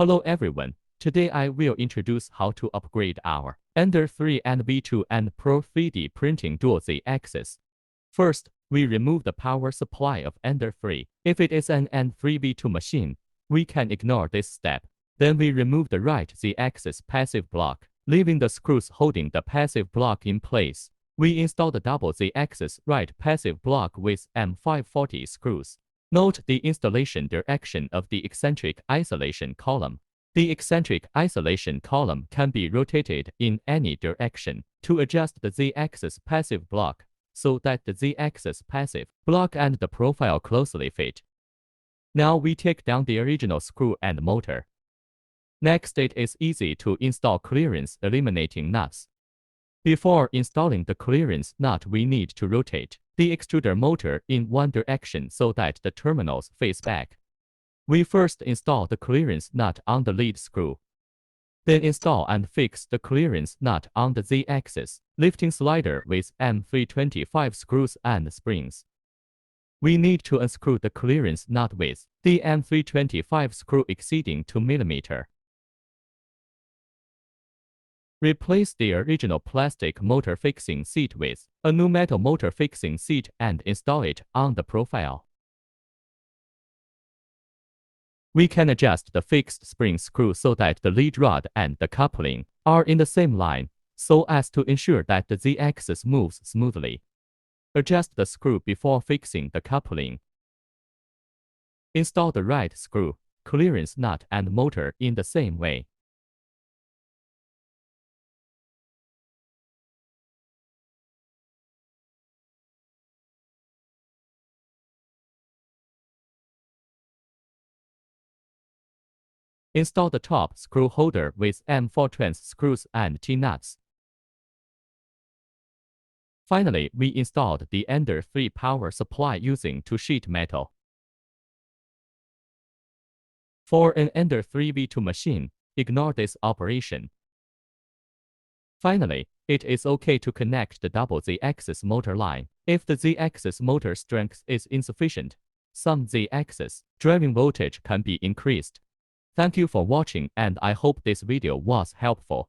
Hello everyone, today I will introduce how to upgrade our Ender3 and V2 and Pro 3D printing dual Z-axis. First, we remove the power supply of Ender3. If it is an N3 V2 machine, we can ignore this step. Then we remove the right Z-axis passive block, leaving the screws holding the passive block in place. We install the double Z-axis right passive block with M540 screws. Note the installation direction of the eccentric isolation column. The eccentric isolation column can be rotated in any direction to adjust the Z-axis passive block so that the Z-axis passive block and the profile closely fit. Now we take down the original screw and motor. Next, it is easy to install clearance eliminating nuts. Before installing the clearance nut, we need to rotate the extruder motor in one direction so that the terminals face back. We first install the clearance nut on the lead screw. Then install and fix the clearance nut on the Z-axis lifting slider with M325 screws and springs. We need to unscrew the clearance nut with the M325 screw exceeding 2 mm. Replace the original plastic motor fixing seat with a new metal motor fixing seat and install it on the profile. We can adjust the fixed spring screw so that the lead rod and the coupling are in the same line, so as to ensure that the Z-axis moves smoothly. Adjust the screw before fixing the coupling. Install the right screw, clearance nut and motor in the same way. Install the top screw holder with M4 trans screws and T-nuts. Finally, we installed the Ender3 power supply using two-sheet metal. For an Ender3 V2 machine, ignore this operation. Finally, it is okay to connect the double Z-axis motor line. If the Z-axis motor strength is insufficient, some Z-axis driving voltage can be increased. Thank you for watching, and I hope this video was helpful.